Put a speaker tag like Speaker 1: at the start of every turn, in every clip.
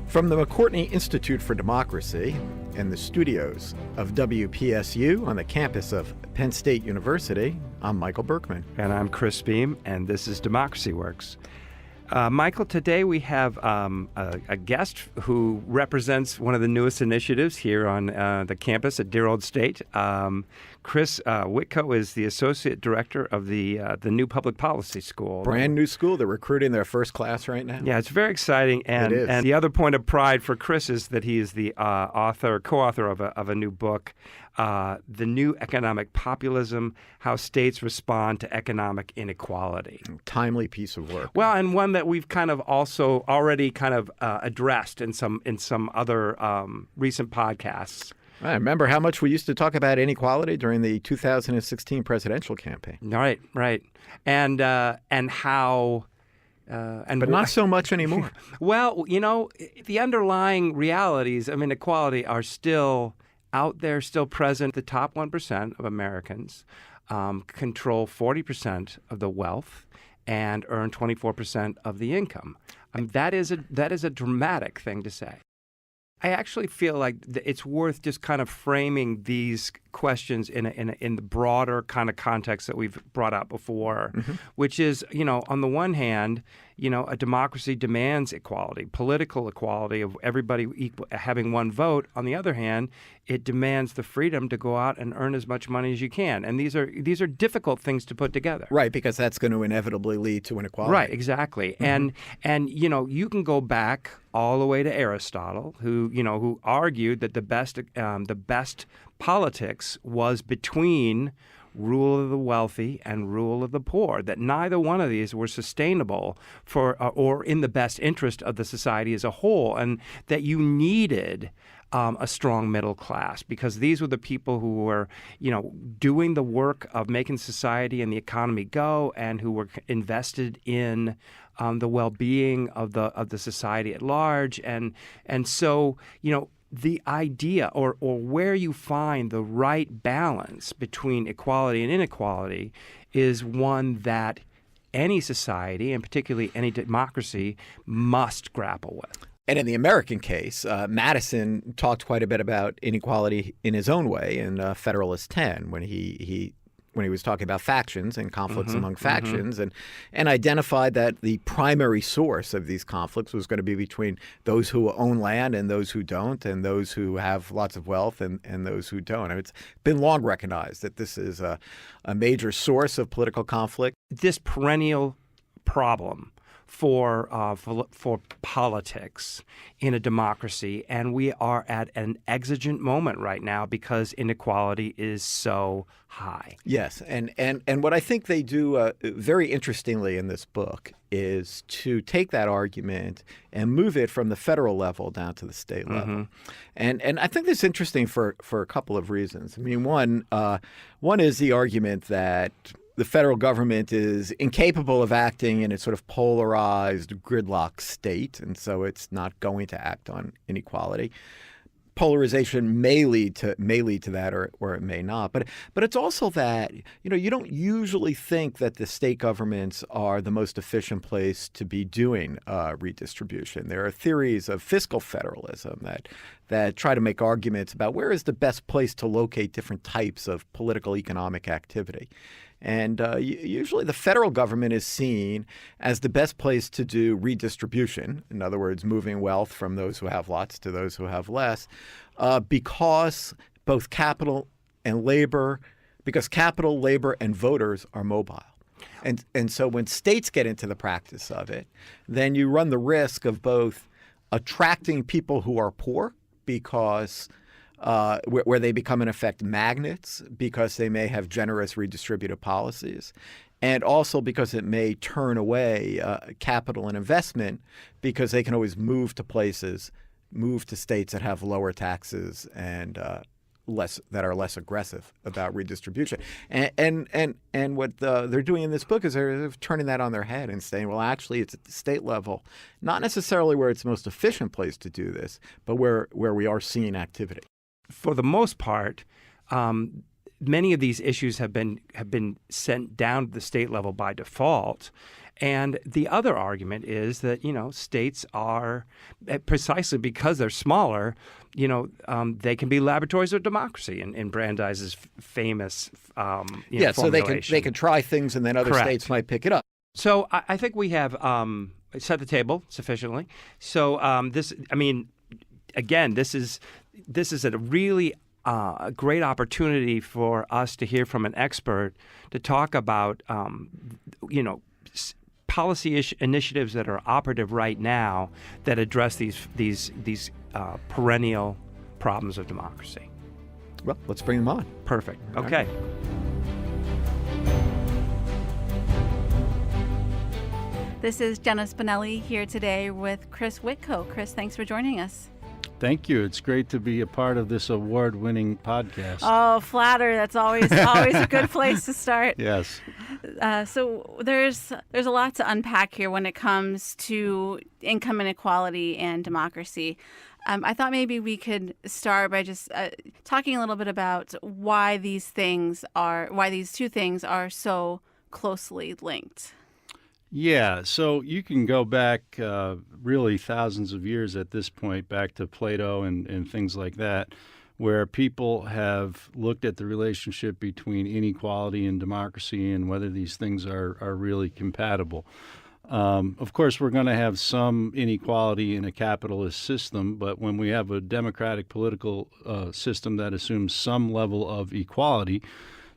Speaker 1: From the McCourtney Institute for Democracy and the studios of WPSU on the campus of Penn State University, I'm Michael Berkman.
Speaker 2: And I'm Chris Beam, and this is Democracy Works. Michael, today we have a guest who represents one of the newest initiatives here on the campus at dear old State. Chris Witko is the Associate Director of the new Public Policy School.
Speaker 1: Brand new school. They're recruiting their first class right now.
Speaker 2: Yeah, it's very exciting. And,
Speaker 1: it is.
Speaker 2: And the other point of pride for Chris is that he is the co-author of a new book, The New Economic Populism, How States Respond to Economic Inequality.
Speaker 1: Timely piece of work.
Speaker 2: Well, and one that we've kind of also already kind of addressed in some other recent podcasts.
Speaker 1: I remember how much we used to talk about inequality during the 2016 presidential campaign.
Speaker 2: Right. And how...
Speaker 1: but not so much anymore.
Speaker 2: Well, you know, the underlying realities of inequality are still out there, still present. The top 1% of Americans control 40% of the wealth and earn 24% of the income. That is a dramatic thing to say. I actually feel like it's worth just kind of framing these questions in the broader kind of context that we've brought out before, which is, you know, on the one hand, you know, a democracy demands equality, political equality of everybody having one vote. On the other hand, it demands the freedom to go out and earn as much money as you can. And these are difficult things to put together.
Speaker 1: Right, because that's going to inevitably lead to inequality.
Speaker 2: Right, exactly. And you know, you can go back all the way to Aristotle, who argued that the best politics was between rule of the wealthy and rule of the poor, that neither one of these were sustainable for or in the best interest of the society as a whole, and that you needed a strong middle class, because these were the people who were, you know, doing the work of making society and the economy go, and who were invested in the well-being of the society at large, and so, you know, the idea or where you find the right balance between equality and inequality is one that any society, and particularly any democracy, must grapple with.
Speaker 1: And in the American case, Madison talked quite a bit about inequality in his own way in Federalist 10 when he was talking about factions and conflicts among factions, and identified that the primary source of these conflicts was going to be between those who own land and those who don't, and those who have lots of wealth and those who don't. I mean, it's been long recognized that this is a major source of political conflict.
Speaker 2: This perennial problem for politics in a democracy, and we are at an exigent moment right now because inequality is so high.
Speaker 1: Yes, and what I think they do very interestingly in this book is to take that argument and move it from the federal level down to the state level. And I think that's interesting for a couple of reasons. I mean, one is the argument that the federal government is incapable of acting in a sort of polarized gridlock state, and so it's not going to act on inequality. Polarization may lead to that, or it may not. But it's also that, you know, you don't usually think that the state governments are the most efficient place to be doing redistribution. There are theories of fiscal federalism that try to make arguments about where is the best place to locate different types of political economic activity. And usually the federal government is seen as the best place to do redistribution, in other words, moving wealth from those who have lots to those who have less, because both capital, labor, and voters are mobile. And so when states get into the practice of it, then you run the risk of both attracting people who are poor because where they become, in effect, magnets because they may have generous redistributive policies, and also because it may turn away capital and investment because they can always move to states that have lower taxes and that are less aggressive about redistribution. And what they're doing in this book is they're turning that on their head and saying, well, actually, it's at the state level, not necessarily where it's the most efficient place to do this, but where we are seeing activity.
Speaker 2: For the most part, many of these issues have been sent down to the state level by default, And the other argument is that, states are, precisely because they're smaller, they can be laboratories of democracy in Brandeis's famous
Speaker 1: so
Speaker 2: formulation.
Speaker 1: they can try things and then other
Speaker 2: Correct.
Speaker 1: states might pick it up.
Speaker 2: So I think we have set the table sufficiently. So this is a really great opportunity for us to hear from an expert to talk about, policy initiatives that are operative right now that address these perennial problems of democracy.
Speaker 1: Well, let's bring them on.
Speaker 2: Perfect. Okay.
Speaker 3: This is Jenna Spinelli here today with Chris Witko. Chris, thanks for joining us.
Speaker 4: Thank you. It's great to be a part of this award-winning podcast.
Speaker 3: Oh, flatter. That's always a good place to start.
Speaker 4: Yes.
Speaker 3: So there's a lot to unpack here when it comes to income inequality and democracy. I thought maybe we could start by just talking a little bit about why these two things are so closely linked.
Speaker 4: Yeah, so you can go back really thousands of years at this point, back to Plato and things like that, where people have looked at the relationship between inequality and democracy and whether these things are really compatible. Of course, we're going to have some inequality in a capitalist system, but when we have a democratic political system that assumes some level of equality,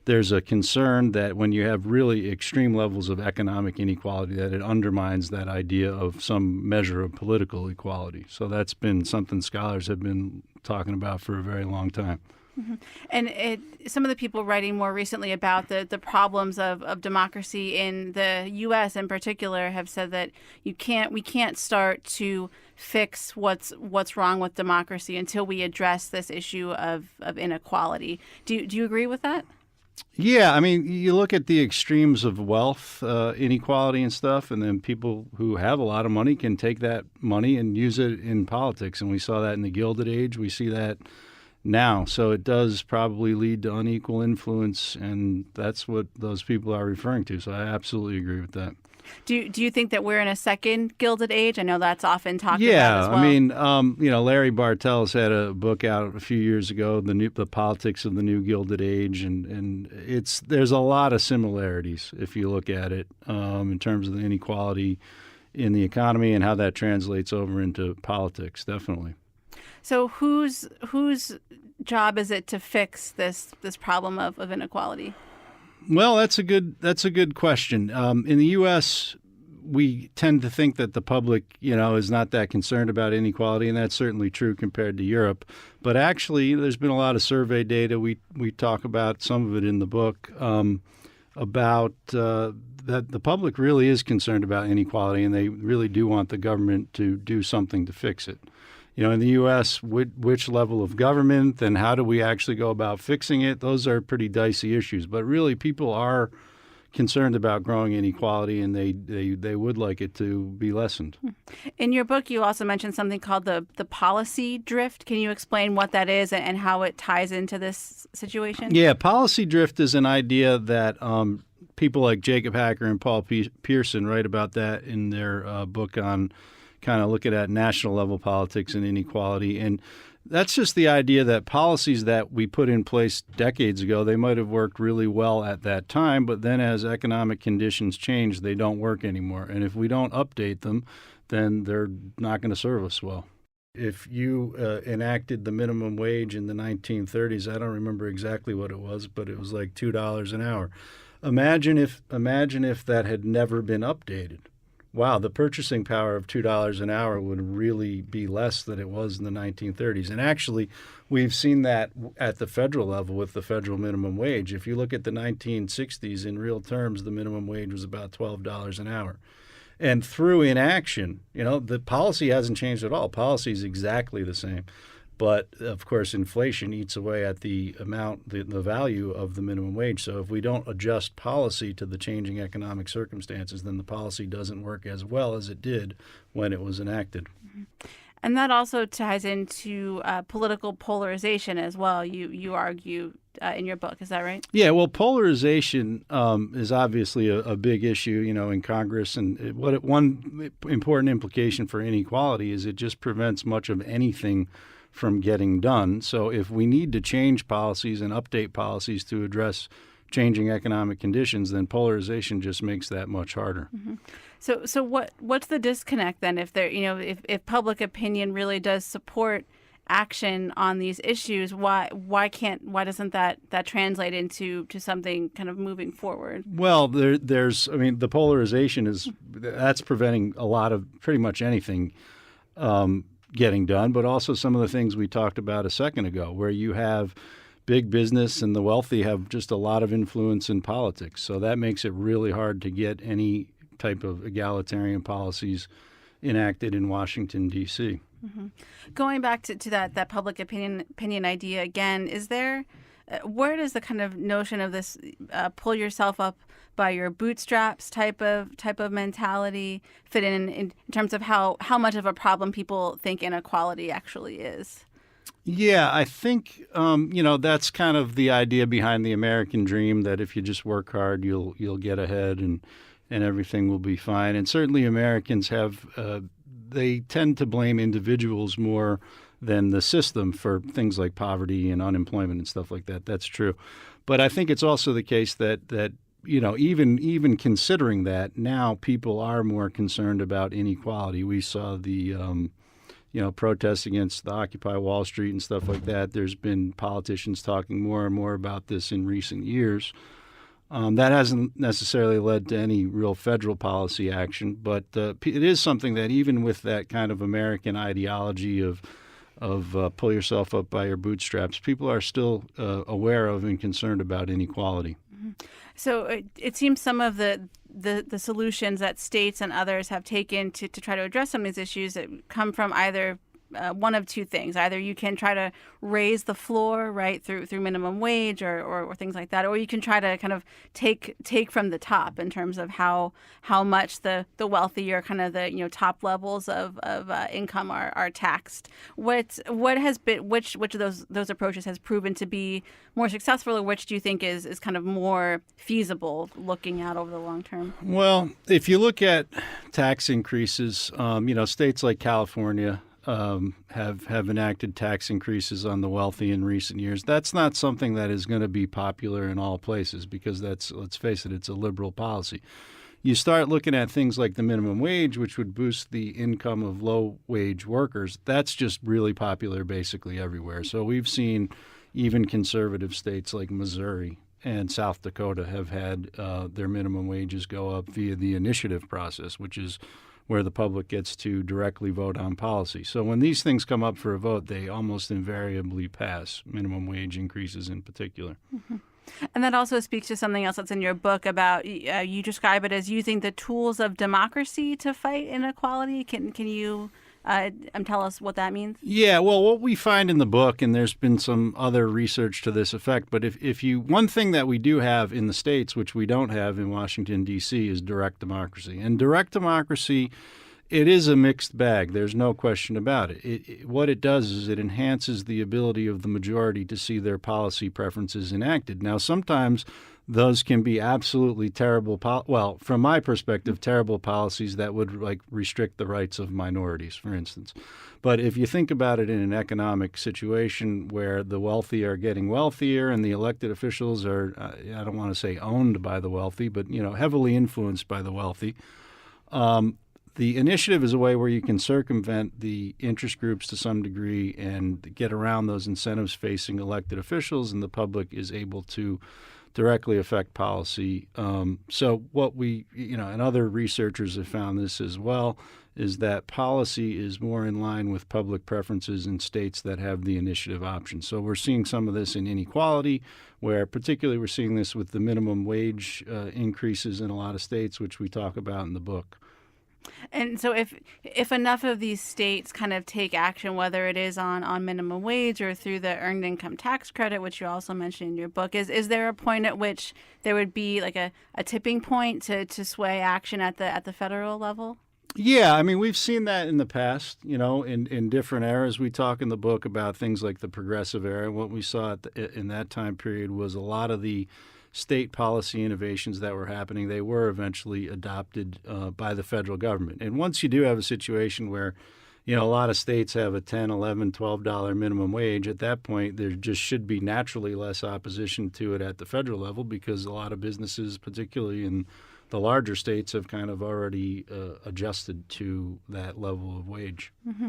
Speaker 4: there's a concern that when you have really extreme levels of economic inequality, that it undermines that idea of some measure of political equality. So that's been something scholars have been talking about for a very long time.
Speaker 3: Mm-hmm. And some of the people writing more recently about the problems of democracy in the U.S. in particular have said that we can't start to fix what's wrong with democracy until we address this issue of inequality. Do you agree with that?
Speaker 4: Yeah, I mean, you look at the extremes of wealth inequality and stuff, and then people who have a lot of money can take that money and use it in politics. And we saw that in the Gilded Age. We see that now. So it does probably lead to unequal influence, and that's what those people are referring to. So I absolutely agree with that.
Speaker 3: Do you think that we're in a second Gilded Age? I know that's often talked about as well.
Speaker 4: I mean, Larry Bartels had a book out a few years ago, the Politics of the New Gilded Age, and there's a lot of similarities if you look at it in terms of the inequality in the economy and how that translates over into politics, definitely.
Speaker 3: So whose job is it to fix this problem of inequality?
Speaker 4: Well, that's a good question. In the U.S., we tend to think that the public, is not that concerned about inequality, and that's certainly true compared to Europe. But actually, there's been a lot of survey data. We talk about some of it in the book about that the public really is concerned about inequality, and they really do want the government to do something to fix it. In the U.S., which level of government and how do we actually go about fixing it? Those are pretty dicey issues. But really, people are concerned about growing inequality, and they would like it to be lessened.
Speaker 3: In your book, you also mentioned something called the policy drift. Can you explain what that is and how it ties into this situation?
Speaker 4: Yeah, policy drift is an idea that people like Jacob Hacker and Paul Pearson write about that in their book on kind of looking at national level politics and inequality. And that's just the idea that policies that we put in place decades ago, they might have worked really well at that time, but then as economic conditions change, they don't work anymore. And if we don't update them, then they're not going to serve us well. If you enacted the minimum wage in the 1930s, I don't remember exactly what it was, but it was like $2 an hour. Imagine if that had never been updated. Wow, the purchasing power of $2 an hour would really be less than it was in the 1930s. And actually, we've seen that at the federal level with the federal minimum wage. If you look at the 1960s, in real terms, the minimum wage was about $12 an hour. And through inaction, the policy hasn't changed at all. Policy is exactly the same. But, of course, inflation eats away at the amount, the value of the minimum wage. So if we don't adjust policy to the changing economic circumstances, then the policy doesn't work as well as it did when it was enacted.
Speaker 3: Mm-hmm. And that also ties into political polarization as well. You argue in your book. Is that right?
Speaker 4: Yeah, well, polarization is obviously a big issue, in Congress. And one important implication for inequality is it just prevents much of anything from getting done. So if we need to change policies and update policies to address changing economic conditions, then polarization just makes that much harder.
Speaker 3: Mm-hmm. So what's the disconnect then? If if public opinion really does support action on these issues, why doesn't that translate into something kind of moving forward?
Speaker 4: Well, the polarization that's preventing a lot of pretty much anything getting done, but also some of the things we talked about a second ago, where you have big business and the wealthy have just a lot of influence in politics. So that makes it really hard to get any type of egalitarian policies enacted in Washington, D.C.
Speaker 3: Mm-hmm. Going back to that public opinion idea again, is there where does the kind of notion of this pull yourself up by your bootstraps type of mentality fit in terms of how much of a problem people think inequality actually is?
Speaker 4: Yeah, I think that's kind of the idea behind the American dream, that if you just work hard, you'll get ahead and everything will be fine. And certainly Americans have they tend to blame individuals more than the system for things like poverty and unemployment and stuff like that. That's true. But I think it's also the case that even considering that, now people are more concerned about inequality. We saw the protests against the Occupy Wall Street and stuff like that. There's been politicians talking more and more about this in recent years. That hasn't necessarily led to any real federal policy action, but it is something that even with that kind of American ideology of pull yourself up by your bootstraps, people are still aware of and concerned about inequality.
Speaker 3: Mm-hmm. So it seems some of the solutions that states and others have taken to try to address some of these issues that come from either one of two things. Either you can try to raise the floor, right, through minimum wage or things like that, or you can try to kind of take from the top in terms of how much the wealthy or kind of the top levels of income are taxed. What has been which of those approaches has proven to be more successful, or which do you think is kind of more feasible looking out over the long term?
Speaker 4: Well, if you look at tax increases, states like California have enacted tax increases on the wealthy in recent years. That's not something that is going to be popular in all places because let's face it, it's a liberal policy. You start looking at things like the minimum wage, which would boost the income of low-wage workers. That's just really popular basically everywhere. So we've seen even conservative states like Missouri and South Dakota have had their minimum wages go up via the initiative process, which is where the public gets to directly vote on policy. So when these things come up for a vote, they almost invariably pass, minimum wage increases in particular.
Speaker 3: Mm-hmm. And that also speaks to something else that's in your book about, you describe it as using the tools of democracy to fight inequality. Can you tell us what that means?
Speaker 4: Yeah, well, what we find in the book, and there's been some other research to this effect, but one thing that we do have in the states, which we don't have in Washington, D.C., is direct democracy. And direct democracy, it is a mixed bag. There's no question about it. What it does is it enhances the ability of the majority to see their policy preferences enacted. Now, sometimes those can be absolutely terrible, from my perspective, terrible policies that would restrict the rights of minorities, for instance. But if you think about it in an economic situation where the wealthy are getting wealthier and the elected officials are, I don't want to say owned by the wealthy, but heavily influenced by the wealthy, the initiative is a way where you can circumvent the interest groups to some degree and get around those incentives facing elected officials, and the public is able to directly affect policy. So what we, and other researchers have found this as well, is that policy is more in line with public preferences in states that have the initiative option. So we're seeing some of this in inequality, where particularly we're seeing this with the minimum wage increases in a lot of states, which we talk about in the book.
Speaker 3: And so if enough of these states kind of take action, whether it is on minimum wage or through the earned income tax credit, which you also mentioned in your book, is there a point at which there would be like a tipping point to sway action at the federal level?
Speaker 4: Yeah, I mean, we've seen that in the past, in different eras. We talk in the book about things like the progressive era. What we saw in that time period was a lot of the state policy innovations that were happening. They were eventually adopted by the federal government. And once you do have a situation where, a lot of states have a $10, $11, $12 minimum wage, at that point, there just should be naturally less opposition to it at the federal level because a lot of businesses, particularly in the larger states, have kind of already adjusted to that level of wage.
Speaker 3: Mm-hmm.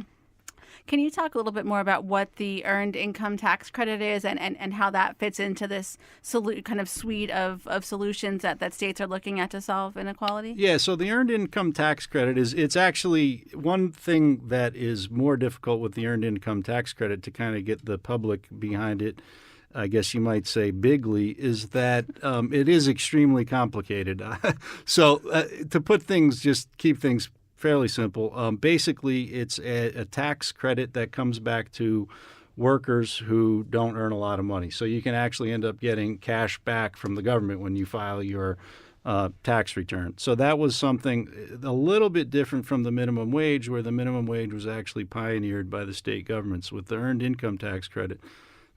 Speaker 3: Can you talk a little bit more about what the earned income tax credit is and how that fits into this kind of suite of solutions that states are looking at to solve inequality?
Speaker 4: Yeah, so the earned income tax credit it's actually one thing that is more difficult with the earned income tax credit to kind of get the public behind it, I guess you might say bigly, is that it is extremely complicated. So to put things, just keep things fairly simple. Basically, it's a tax credit that comes back to workers who don't earn a lot of money. So you can actually end up getting cash back from the government when you file your tax return. So that was something a little bit different from the minimum wage, where the minimum wage was actually pioneered by the state governments. With the earned income tax credit,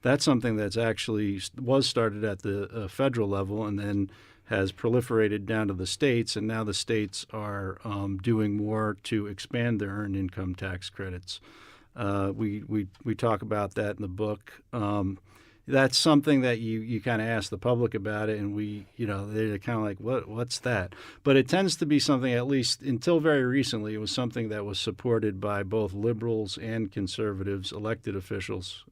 Speaker 4: that's something that's actually was started at the federal level and then has proliferated down to the states, and now the states are doing more to expand their earned income tax credits. We talk about that in the book. That's something that you kind of ask the public about it, and they're kind of like, what's that? But it tends to be something, at least until very recently, it was something that was supported by both liberals and conservatives, elected officials.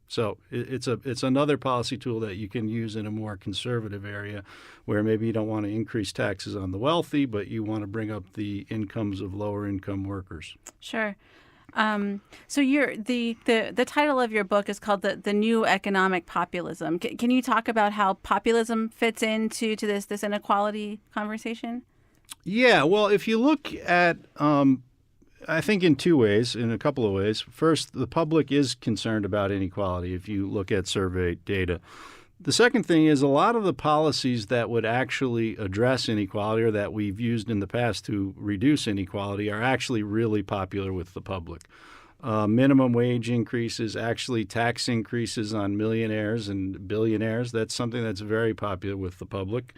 Speaker 4: So it's another policy tool that you can use in a more conservative area where maybe you don't want to increase taxes on the wealthy, but you want to bring up the incomes of lower income workers.
Speaker 3: Sure. So the title of your book is called the New Economic Populism. Can you talk about how populism fits into this inequality conversation?
Speaker 4: Yeah, well, if you look at I think in a couple of ways. First, the public is concerned about inequality if you look at survey data. The second thing is a lot of the policies that would actually address inequality or that we've used in the past to reduce inequality are actually really popular with the public. Minimum wage increases, actually tax increases on millionaires and billionaires, that's something that's very popular with the public.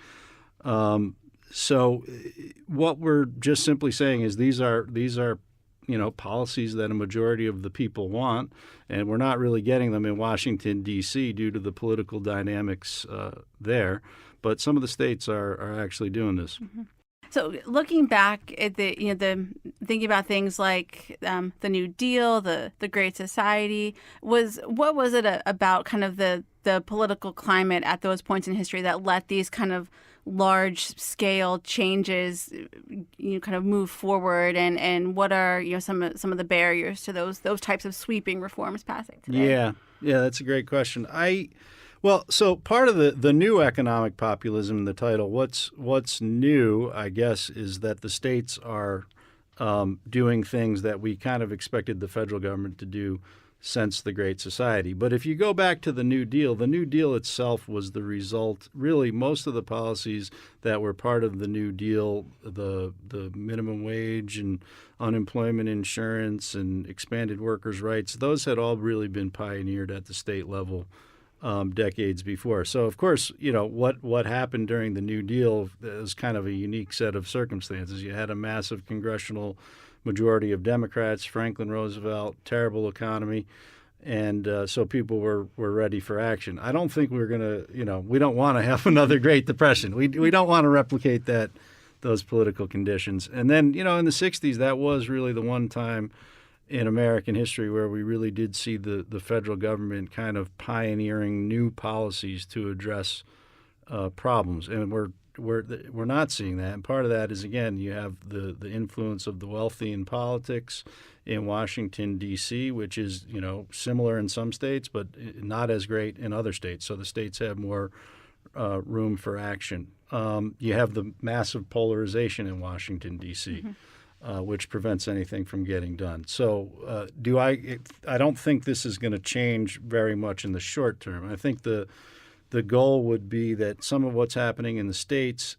Speaker 4: So what we're just simply saying is these are policies that a majority of the people want, and we're not really getting them in Washington, D.C. due to the political dynamics there. But some of the states are actually doing this.
Speaker 3: Mm-hmm. So looking back at the thinking about things like the New Deal, the Great Society, what was it about kind of the political climate at those points in history that let these kind of large scale changes kind of move forward, and what are some of the barriers to those types of sweeping reforms passing today?
Speaker 4: Yeah, that's a great question. So part of the new economic populism in the title, what's new, I guess, is that the states are doing things that we kind of expected the federal government to do since the Great Society. But if you go back to the New Deal itself was the result, really, most of the policies that were part of the New Deal, the minimum wage and unemployment insurance and expanded workers' rights, those had all really been pioneered at the state level decades before. So, of course, what happened during the New Deal is kind of a unique set of circumstances. You had a massive congressional majority of Democrats, Franklin Roosevelt, terrible economy, and so people were ready for action. I don't think we're going to, we don't want to have another Great Depression. We don't want to replicate those political conditions. And then, in the 60s, that was really the one time in American history where we really did see the federal government kind of pioneering new policies to address problems. And we're not seeing that. And part of that is, again, you have the influence of the wealthy in politics in Washington, D.C., which is, similar in some states, but not as great in other states. So the states have more room for action. You have the massive polarization in Washington, D.C., which prevents anything from getting done. So I don't think this is going to change very much in the short term. I think the goal would be that some of what's happening in the states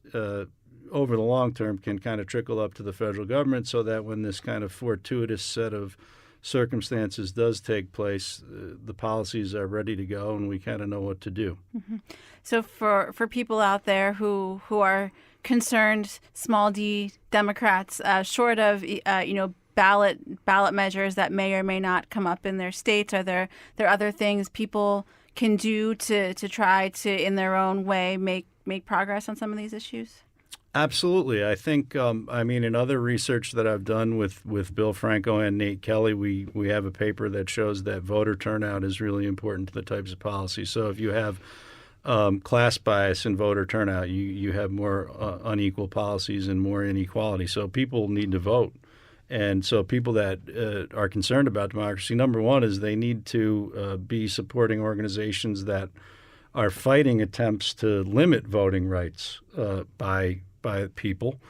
Speaker 4: over the long term, can kind of trickle up to the federal government so that when this kind of fortuitous set of circumstances does take place, the policies are ready to go and we kind of know what to do.
Speaker 3: Mm-hmm. So for people out there who are concerned, small d Democrats, short of ballot measures that may or may not come up in their states, are there other things people can do to try to, in their own way, make progress on some of these issues?
Speaker 4: Absolutely. I think, in other research that I've done with Bill Franco and Nate Kelly, we have a paper that shows that voter turnout is really important to the types of policy. So if you have class bias in voter turnout, you have more unequal policies and more inequality. So people need to vote. And so people that are concerned about democracy, number one is they need to be supporting organizations that are fighting attempts to limit voting rights by people.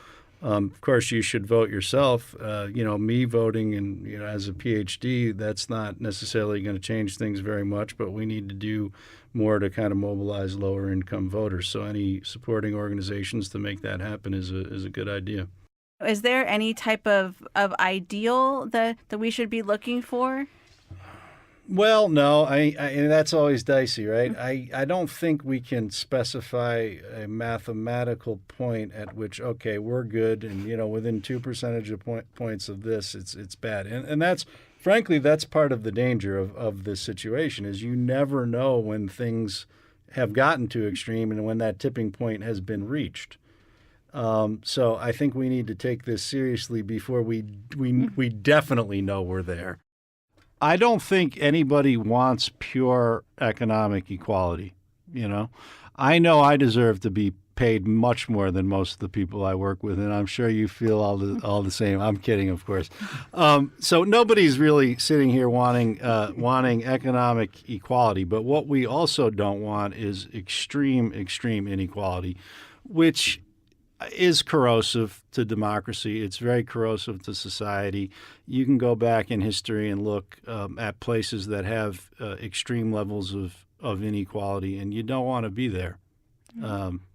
Speaker 4: Of course, you should vote yourself. Me voting and as a PhD, that's not necessarily going to change things very much, but we need to do more to kind of mobilize lower income voters. So any supporting organizations to make that happen is a good idea.
Speaker 3: Is there any type of ideal that we should be looking for?
Speaker 4: Well, no, I that's always dicey, right? I don't think we can specify a mathematical point at which, okay, we're good, and within 2 percentage points of this, it's bad, and that's frankly that's part of the danger of this situation is you never know when things have gotten too extreme and when that tipping point has been reached. So I think we need to take this seriously before we definitely know we're there. I don't think anybody wants pure economic equality. I know I deserve to be paid much more than most of the people I work with, and I'm sure you feel all the same. I'm kidding, of course. So nobody's really sitting here wanting economic equality. But what we also don't want is extreme inequality, which is corrosive to democracy. It's very corrosive to society. You can go back in history and look at places that have extreme levels of inequality, and you don't want to be there.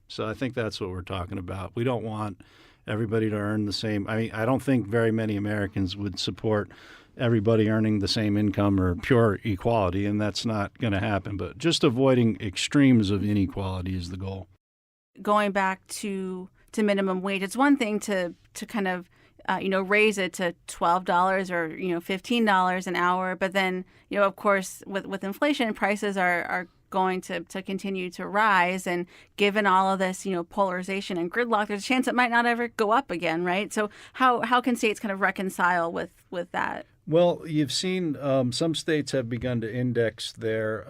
Speaker 4: So I think that's what we're talking about. We don't want everybody to earn the same. I don't think very many Americans would support everybody earning the same income or pure equality, and that's not going to happen. But just avoiding extremes of inequality is the goal.
Speaker 3: Going back to minimum wage, it's one thing to kind of raise it to $12 or $15 an hour, but then of course with inflation, prices are going to continue to rise, and given all of this polarization and gridlock, there's a chance it might not ever go up again, right? So how can states kind of reconcile with that?
Speaker 4: Well, you've seen some states have begun to index their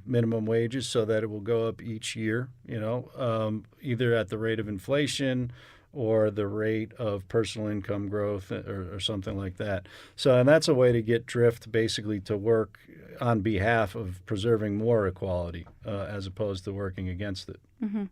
Speaker 4: minimum wages so that it will go up each year, either at the rate of inflation or the rate of personal income growth or something like that. And that's a way to get drift basically to work on behalf of preserving more equality as opposed to working against it.
Speaker 3: Mm-hmm.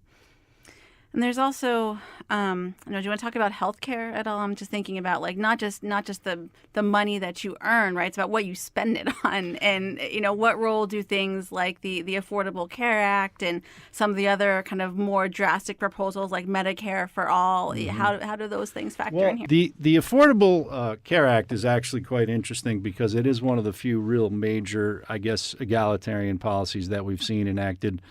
Speaker 3: And there's also, do you want to talk about healthcare at all? I'm just thinking about not just the money that you earn, right? It's about what you spend it on, and what role do things like the Affordable Care Act and some of the other kind of more drastic proposals like Medicare for all? Mm-hmm. How do those things factor in here?
Speaker 4: The Affordable Care Act is actually quite interesting because it is one of the few real major, I guess, egalitarian policies that we've seen enacted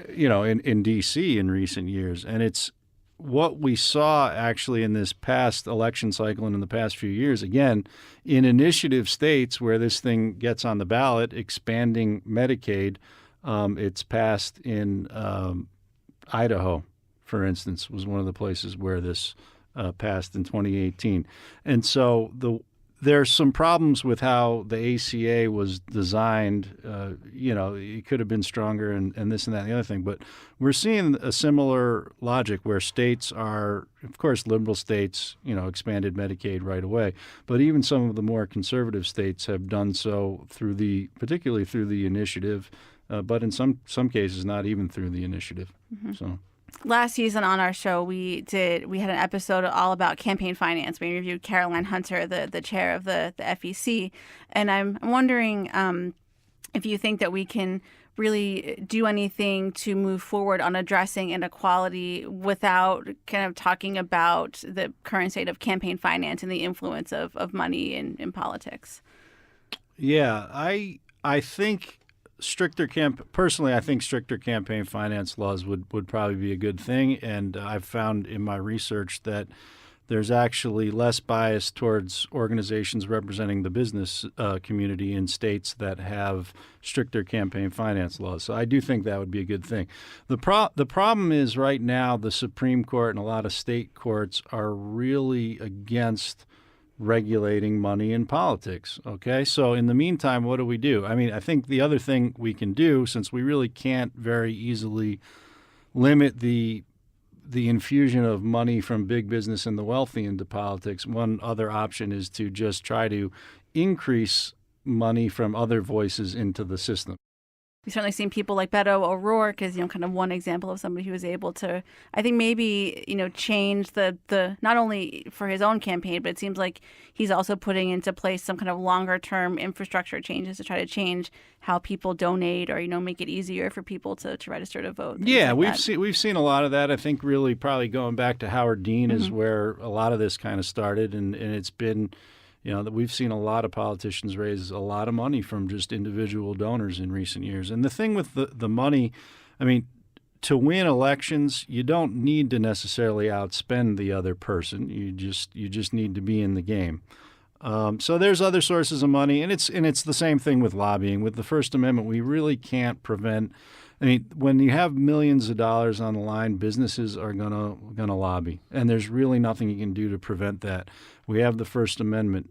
Speaker 4: in D.C. in recent years. And it's what we saw actually in this past election cycle and in the past few years, again, in initiative states where this thing gets on the ballot, expanding Medicaid. It's passed in Idaho, for instance, was one of the places where this passed in 2018. And so there's some problems with how the ACA was designed. It could have been stronger and this and that and the other thing. But we're seeing a similar logic where states are, of course, liberal states, expanded Medicaid right away. But even some of the more conservative states have done so particularly through the initiative, but in some cases not even through the initiative. Mm-hmm. So.
Speaker 3: Last season on our show, we had an episode all about campaign finance. We interviewed Caroline Hunter, the chair of the FEC, and I'm wondering if you think that we can really do anything to move forward on addressing inequality without kind of talking about the current state of campaign finance and the influence of money in politics?
Speaker 4: Yeah, I think personally, I think stricter campaign finance laws would probably be a good thing. And I've found in my research that there's actually less bias towards organizations representing the business community in states that have stricter campaign finance laws. So I do think that would be a good thing. The problem is right now the Supreme Court and a lot of state courts are really against regulating money in politics. Okay, so in the meantime, what do? I mean, I think the other thing we can do, since we really can't very easily limit the infusion of money from big business and the wealthy into politics, one other option is to just try to increase money from other voices into the system.
Speaker 3: We've certainly seen people like Beto ORourke as, kind of one example of somebody who was able to, I think maybe, change the not only for his own campaign, but it seems like he's also putting into place some kind of longer term infrastructure changes to try to change how people donate or, make it easier for people to register to vote.
Speaker 4: Yeah, we've seen a lot of that. I think really probably going back to Howard Dean is where a lot of this kind of started, and it's been that we've seen a lot of politicians raise a lot of money from just individual donors in recent years. And the thing with the money, I mean, to win elections, you don't need to necessarily outspend the other person. You just need to be in the game. So there's other sources of money, and it's the same thing with lobbying. With the First Amendment, we really can't prevent. I mean, when you have millions of dollars on the line, businesses are gonna lobby, and there's really nothing you can do to prevent that. We have the First Amendment.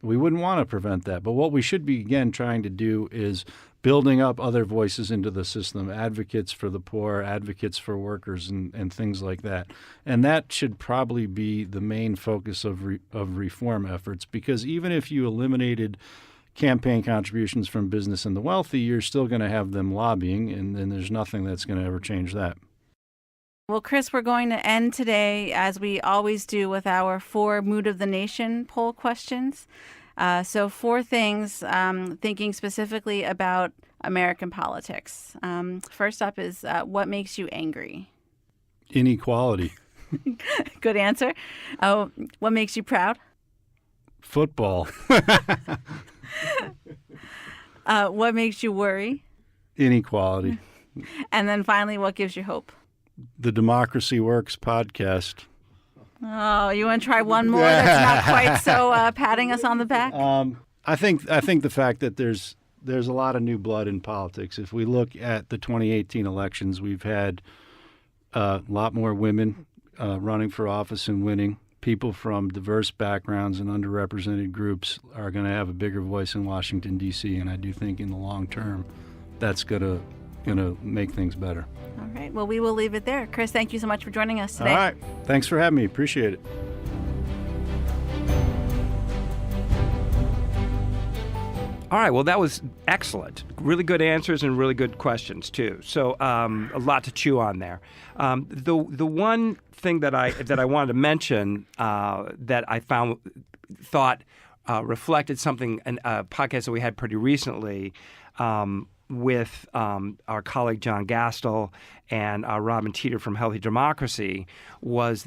Speaker 4: We wouldn't want to prevent that, but what we should be again trying to do is building up other voices into the system, advocates for the poor, advocates for workers, and things like that. And that should probably be the main focus of reform efforts, because even if you eliminated campaign contributions from business and the wealthy, you're still going to have them lobbying, and then there's nothing that's going to ever change that.
Speaker 3: Well, Chris, we're going to end today, as we always do, with our 4 Mood of the Nation poll questions. So 4 things, thinking specifically about American politics. First up is what makes you angry?
Speaker 4: Inequality.
Speaker 3: Good answer. What makes you proud?
Speaker 4: Football.
Speaker 3: What makes you worry?
Speaker 4: Inequality.
Speaker 3: And then finally, what gives you hope?
Speaker 4: The Democracy Works podcast.
Speaker 3: Oh, you want to try one more that's not quite so patting us on the back?
Speaker 4: I think the fact that there's a lot of new blood in politics. If we look at the 2018 elections, we've had a lot more women running for office and winning. People from diverse backgrounds and underrepresented groups are going to have a bigger voice in Washington, D.C., and I do think in the long term that's going to make things better.
Speaker 3: All right. Well, we will leave it there. Chris, thank you so much for joining us today.
Speaker 4: All right. Thanks for having me. Appreciate it.
Speaker 2: All right. Well, that was excellent. Really good answers and really good questions too. So a lot to chew on there. The one thing that I wanted to mention that I thought reflected something in a podcast that we had pretty recently with our colleague John Gastel and Robin Teeter from Healthy Democracy was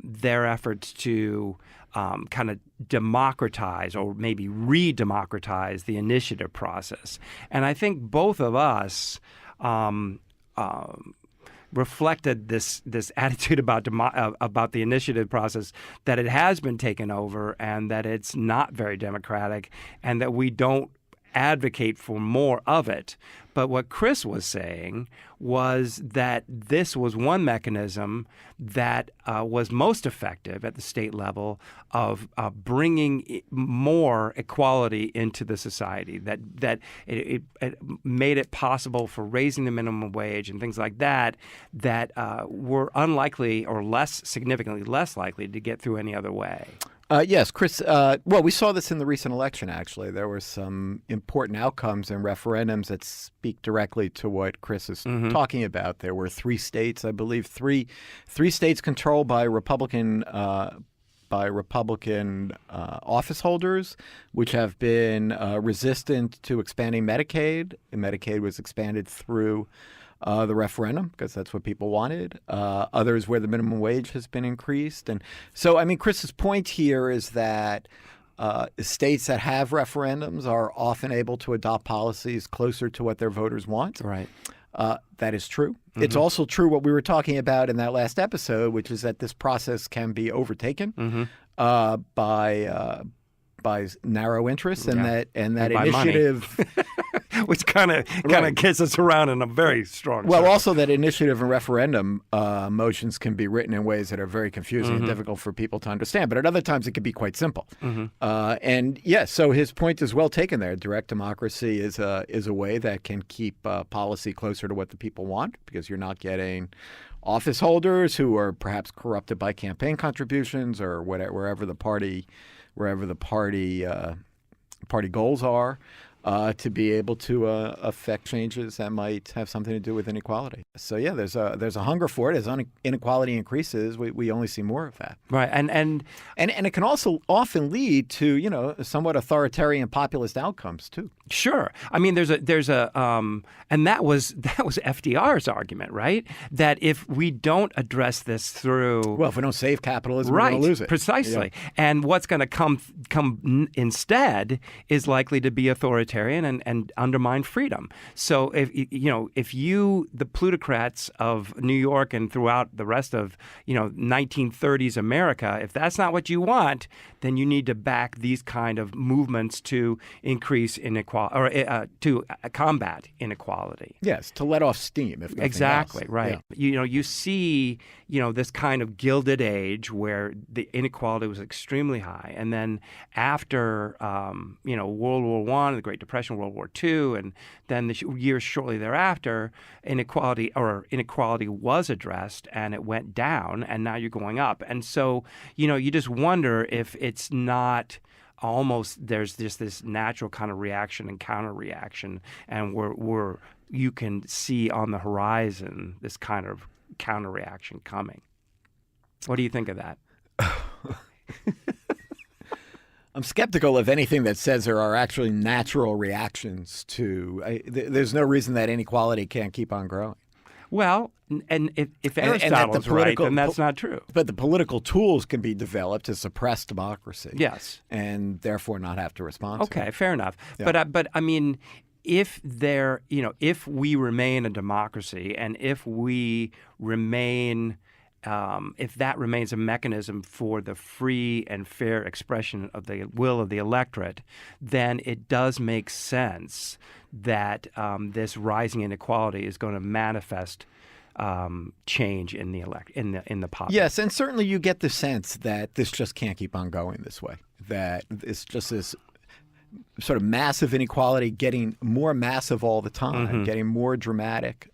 Speaker 2: their efforts to kind of democratize or maybe re-democratize the initiative process. And I think both of us reflected this attitude about the initiative process, that it has been taken over and that it's not very democratic and that we don't advocate for more of it. But what Chris was saying was that this was one mechanism that was most effective at the state level of bringing more equality into the society, that it made it possible for raising the minimum wage and things like that were unlikely or significantly less likely to get through any other way.
Speaker 1: Yes, Chris. Well, we saw this in the recent election, actually. There were some important outcomes in referendums that speak directly to what Chris is talking about. There were 3 states, I believe, three states controlled by Republican by Republican office holders, which have been resistant to expanding Medicaid. And Medicaid was expanded through the referendum because that's what people wanted. Others where the minimum wage has been increased. And so, I mean, Chris's point here is that states that have referendums are often able to adopt policies closer to what their voters want.
Speaker 2: Right.
Speaker 1: That is true. Mm-hmm. It's also true what we were talking about in that last episode, which is that this process can be overtaken by narrow interests, and that initiative,
Speaker 2: which kind of gets us around in a very strong.
Speaker 1: Well,
Speaker 2: circle.
Speaker 1: also that initiative and referendum motions can be written in ways that are very confusing and difficult for people to understand. But at other times, it can be quite simple. And yes, so his point is well taken there. Direct democracy is a way that can keep policy closer to what the people want, because you're not getting office holders who are perhaps corrupted by campaign contributions or wherever the party goals are, to be able to affect changes that might have something to do with inequality. So yeah, there's a hunger for it. As inequality increases, we only see more of that.
Speaker 2: Right, and
Speaker 1: it can also often lead to somewhat authoritarian populist outcomes too.
Speaker 2: Sure. I mean, there's a and that was FDR's argument, right? That if we don't address this through,
Speaker 1: well, if we don't save capitalism, we're going to lose it.
Speaker 2: Precisely. Yeah. And what's going to come instead is likely to be authoritarian and undermine freedom. So if the plutocrats of New York and throughout the rest of 1930s America, if that's not what you want, then you need to back these kind of movements to increase inequality or to combat inequality.
Speaker 1: Yes, to let off steam, if nothing
Speaker 2: exactly
Speaker 1: else.
Speaker 2: Right.
Speaker 1: Yeah.
Speaker 2: You see this kind of gilded age where the inequality was extremely high, and then after World War I, the Great Depression, World War II, and then the years shortly thereafter, inequality was addressed and it went down, and now you're going up. And so you just wonder if it's not almost there's just this natural kind of reaction and counter reaction, and you can see on the horizon this kind of counter reaction coming. What do you think of that?
Speaker 1: I'm skeptical of anything that says there are actually natural reactions to. There's no reason that inequality can't keep on growing.
Speaker 2: Well, and if Aristotle's right, then that's not true.
Speaker 1: But the political tools can be developed to suppress democracy.
Speaker 2: Yes.
Speaker 1: And therefore not have to respond to it.
Speaker 2: Okay, fair enough.
Speaker 1: Yeah.
Speaker 2: But I mean, if we remain a democracy, and if we remain if that remains a mechanism for the free and fair expression of the will of the electorate, then it does make sense that this rising inequality is going to manifest change in the populace.
Speaker 1: Yes, and certainly you get the sense that this just can't keep on going this way. That it's just this sort of massive inequality getting more massive all the time, getting more dramatic,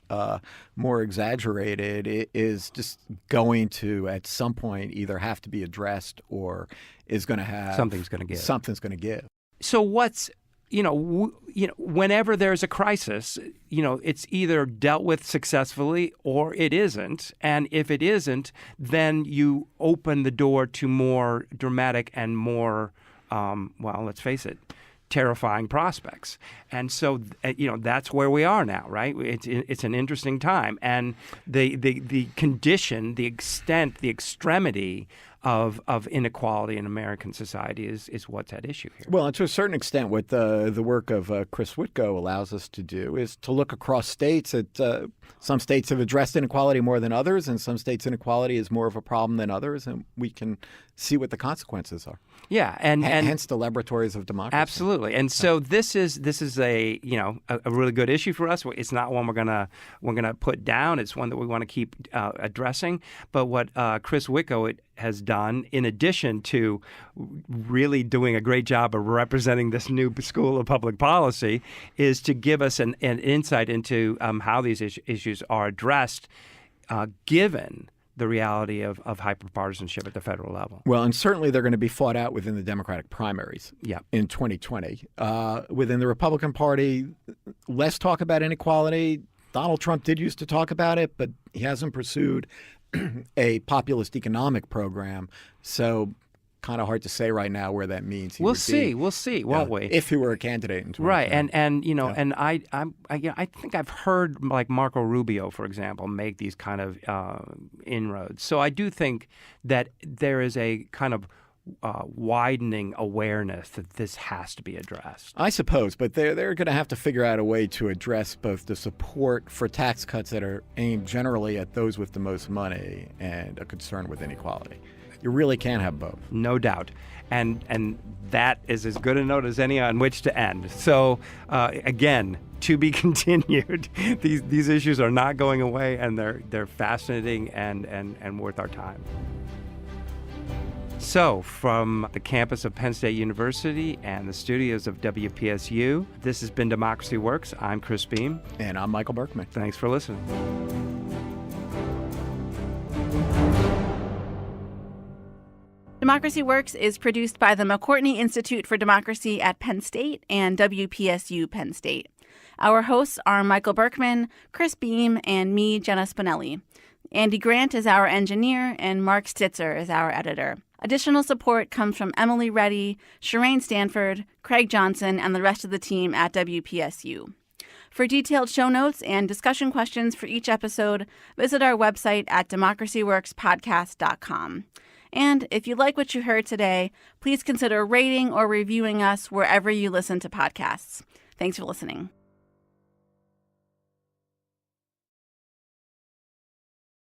Speaker 1: more exaggerated. It is just going to, at some point, either have to be addressed or is going to have
Speaker 2: something's going to give. So what's whenever there's a crisis, it's either dealt with successfully or it isn't. And if it isn't, then you open the door to more dramatic and more, let's face it, terrifying prospects. And so, that's where we are now, right? It's an interesting time. And the condition, the extent, the extremity of inequality in American society is what's at issue here.
Speaker 1: Well, and to a certain extent, what the work of Chris Witko allows us to do is to look across states. Some states have addressed inequality more than others, and some states inequality is more of a problem than others, and we can see what the consequences are.
Speaker 2: Yeah, and
Speaker 1: hence the laboratories of democracy.
Speaker 2: Absolutely, and so this is a really good issue for us. It's not one we're gonna put down. It's one that we want to keep addressing. But what Chris Witko has done, in addition to really doing a great job of representing this new school of public policy, is to give us an insight into how these issues are addressed, given the reality of hyperpartisanship at the federal level.
Speaker 1: Well, and certainly they're going to be fought out within the Democratic primaries in 2020. Within the Republican Party, less talk about inequality. Donald Trump did used to talk about it, but he hasn't pursued a populist economic program. So kind of hard to say right now where that means he
Speaker 2: We'll
Speaker 1: would
Speaker 2: see.
Speaker 1: be,
Speaker 2: We'll see, won't we?
Speaker 1: if he were a candidate in 2020.
Speaker 2: Right, and you know, and I think I've heard like Marco Rubio, for example, make these kind of inroads. So I do think that there is a kind of widening awareness that this has to be addressed.
Speaker 1: I suppose, but they're going to have to figure out a way to address both the support for tax cuts that are aimed generally at those with the most money and a concern with inequality. You really can't have both.
Speaker 2: No doubt. And that is as good a note as any on which to end. So, again, to be continued. These issues are not going away, and they're fascinating and worth our time. So, from the campus of Penn State University and the studios of WPSU, this has been Democracy Works. I'm Chris Beam.
Speaker 1: And I'm Michael Berkman.
Speaker 2: Thanks for listening.
Speaker 3: Democracy Works is produced by the McCourtney Institute for Democracy at Penn State and WPSU Penn State. Our hosts are Michael Berkman, Chris Beam, and me, Jenna Spinelli. Andy Grant is our engineer, and Mark Stitzer is our editor. Additional support comes from Emily Reddy, Shireen Stanford, Craig Johnson, and the rest of the team at WPSU. For detailed show notes and discussion questions for each episode, visit our website at democracyworkspodcast.com. And if you like what you heard today, please consider rating or reviewing us wherever you listen to podcasts. Thanks for listening.